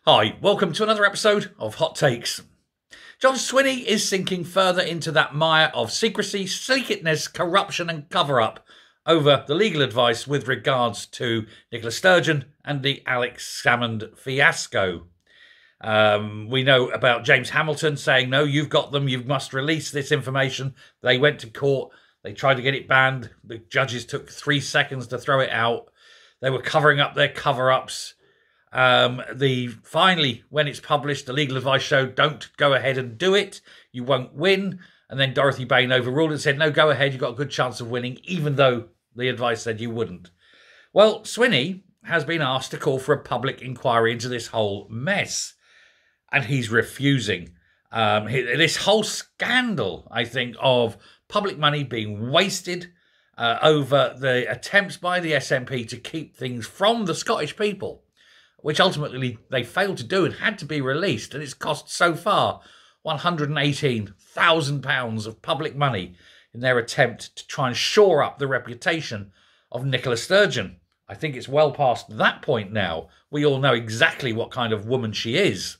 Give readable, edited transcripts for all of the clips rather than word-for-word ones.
Hi, welcome to another episode of Hot Takes. John Swinney is sinking further into that mire of secrecy, sleekness, corruption and cover-up over the legal advice with regards to Nicola Sturgeon and the Alex Salmond fiasco. We know about James Hamilton saying, no, you've got them, you must release this information. They went to court, they tried to get it banned. The judges took 3 seconds to throw it out. They were covering up their cover-ups. Finally, when it's published, the legal advice showed don't go ahead and do it. You won't win. And then Dorothy Bain overruled and said, no, go ahead. You've got a good chance of winning, even though the advice said you wouldn't. Well, Swinney has been asked to call for a public inquiry into this whole mess. And he's refusing. This whole scandal, I think, of public money being wasted over the attempts by the SNP to keep things from the Scottish people, which ultimately they failed to do and had to be released. And it's cost so far £118,000 of public money in their attempt to try and shore up the reputation of Nicola Sturgeon. I think it's well past that point now. We all know exactly what kind of woman she is.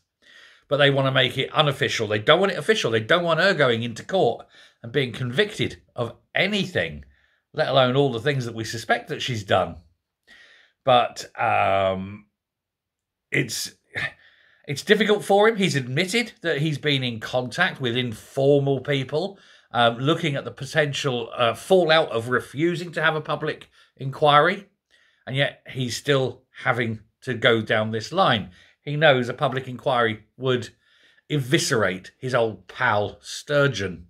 But they want to make it unofficial. They don't want it official. They don't want her going into court and being convicted of anything, let alone all the things that we suspect that she's done. But it's difficult for him. He's admitted that he's been in contact with informal people, looking at the potential fallout of refusing to have a public inquiry, and yet he's still having to go down this line. He knows a public inquiry would eviscerate his old pal Sturgeon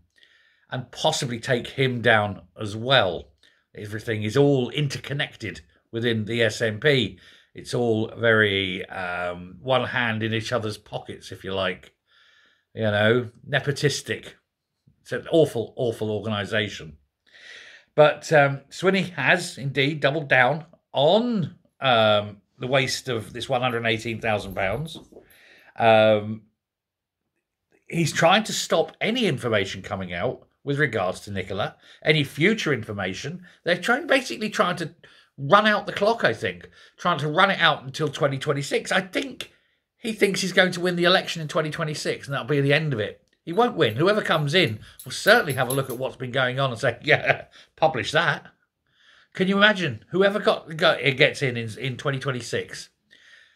and possibly take him down as well. Everything is all interconnected within the SNP. It's all very one hand in each other's pockets, if you like. You know, nepotistic. It's an awful, awful organisation. But Swinney has indeed doubled down on the waste of this £118,000. He's trying to stop any information coming out with regards to Nicola, any future information. They're basically trying to run out the clock, I think, trying to run it out until 2026. I think he thinks he's going to win the election in 2026, and that'll be the end of it. He won't win. Whoever comes in will certainly have a look at what's been going on and say, yeah, publish that. Can you imagine? Whoever gets in 2026,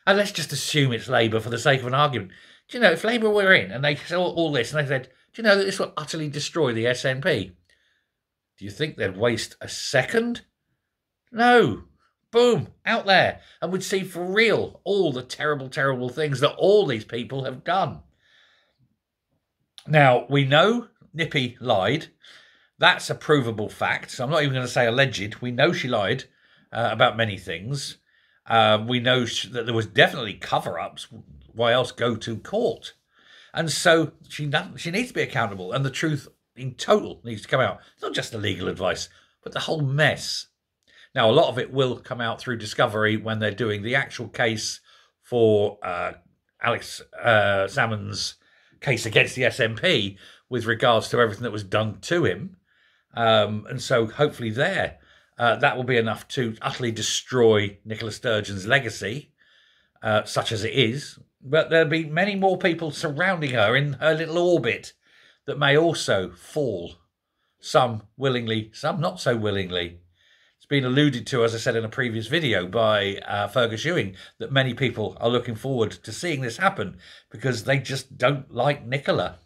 and let's just assume it's Labour for the sake of an argument. Do you know, if Labour were in and they saw all this and they said, do you know that this will utterly destroy the SNP? Do you think they'd waste a second? No. Boom, out there. And we'd see for real all the terrible, terrible things that all these people have done. Now, we know Nippy lied. That's a provable fact. So I'm not even going to say alleged. We know she lied about many things. We know that there was definitely cover-ups. Why else go to court? And so she needs to be accountable. And the truth in total needs to come out. It's not just the legal advice, but the whole mess. Now, a lot of it will come out through discovery when they're doing the actual case for Alex Salmond's case against the SNP with regards to everything that was done to him. And so hopefully that will be enough to utterly destroy Nicola Sturgeon's legacy, such as it is. But there'll be many more people surrounding her in her little orbit that may also fall. Some willingly, some not so willingly. It's been alluded to, as I said in a previous video, by Fergus Ewing, that many people are looking forward to seeing this happen because they just don't like Nicola.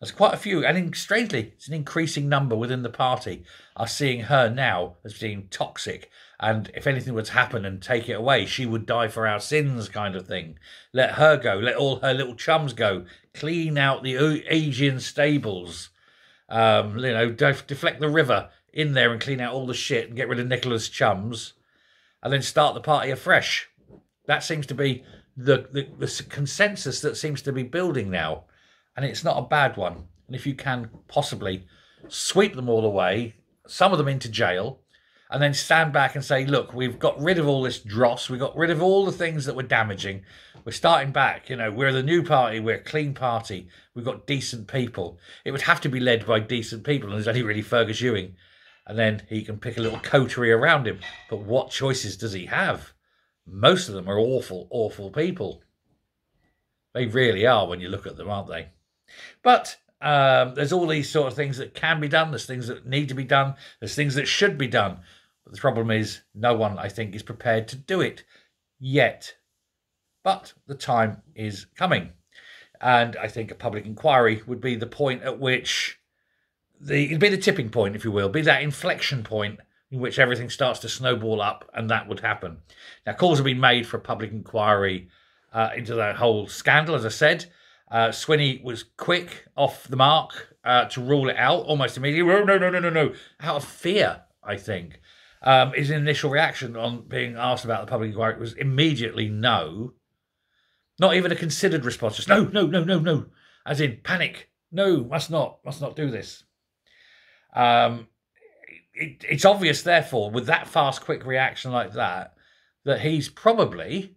There's quite a few, and strangely, it's an increasing number within the party are seeing her now as being toxic. And if anything were to happen and take it away, she would die for our sins kind of thing. Let her go. Let all her little chums go. Clean out the Asian stables. Deflect the river in there and clean out all the shit and get rid of Nicola's chums. And then start the party afresh. That seems to be the consensus that seems to be building now. And it's not a bad one. And if you can possibly sweep them all away, some of them into jail, and then stand back and say, look, we've got rid of all this dross. We got rid of all the things that were damaging. We're starting back. You know, we're the new party. We're a clean party. We've got decent people. It would have to be led by decent people. And there's only really Fergus Ewing. And then he can pick a little coterie around him. But what choices does he have? Most of them are awful, awful people. They really are when you look at them, aren't they? But there's all these sort of things that can be done. There's things that need to be done. There's things that should be done. But the problem is no one, I think, is prepared to do it yet. But the time is coming. And I think a public inquiry would be the point at which it'd be the tipping point, if you will, be that inflection point in which everything starts to snowball up, and that would happen. Now, calls have been made for a public inquiry into that whole scandal, as I said. Swinney was quick off the mark to rule it out almost immediately. Oh, no. Out of fear, I think. His initial reaction on being asked about the public inquiry was immediately no. Not even a considered response, just no. As in panic. No, must not do this. It's obvious, therefore, with that fast, quick reaction like that he's probably,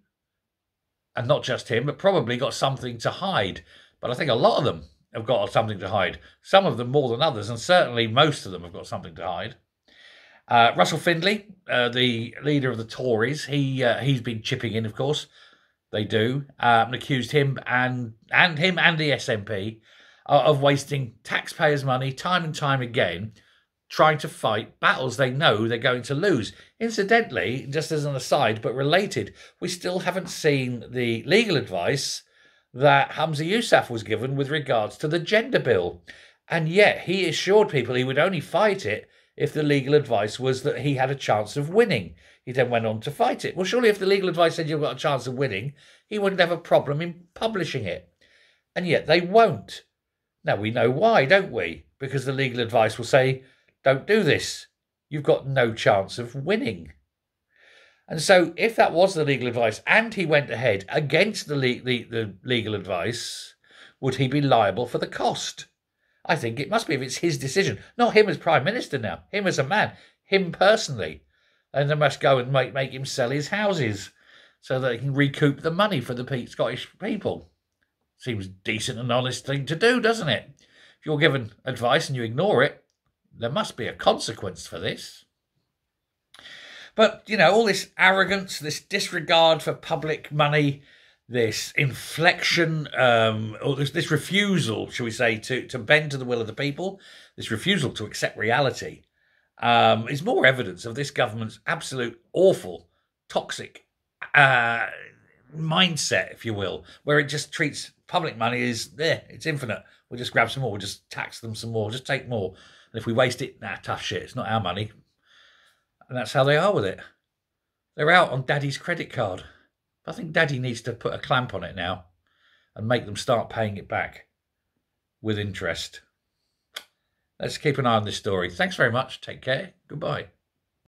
and not just him, but probably got something to hide. But I think a lot of them have got something to hide. Some of them more than others, and certainly most of them have got something to hide. Russell Findlay, the leader of the Tories, he's been chipping in, of course. They do, and accused him and the SNP of wasting taxpayers' money time and time again, trying to fight battles they know they're going to lose. Incidentally, just as an aside, but related, we still haven't seen the legal advice that Humza Yousaf was given with regards to the gender bill. And yet he assured people he would only fight it if the legal advice was that he had a chance of winning. He then went on to fight it. Well, surely if the legal advice said you've got a chance of winning, he wouldn't have a problem in publishing it. And yet they won't. Now, we know why, don't we? Because the legal advice will say, don't do this. You've got no chance of winning. And so if that was the legal advice and he went ahead against the legal advice, would he be liable for the cost? I think it must be if it's his decision. Not him as Prime Minister now. Him as a man. Him personally. And they must go and make him sell his houses so that he can recoup the money for the Scottish people. Seems a decent and honest thing to do, doesn't it? If you're given advice and you ignore it, there must be a consequence for this. But, all this arrogance, this disregard for public money, this inflection, or this refusal, shall we say, to bend to the will of the people, this refusal to accept reality, is more evidence of this government's absolute awful, toxic mindset, if you will, where it just treats public money as, it's infinite. We'll just grab some more, we'll just tax them some more, just take more. And if we waste it, tough shit, it's not our money. And that's how they are with it. They're out on Daddy's credit card. I think Daddy needs to put a clamp on it now and make them start paying it back with interest. Let's keep an eye on this story. Thanks very much. Take care. Goodbye.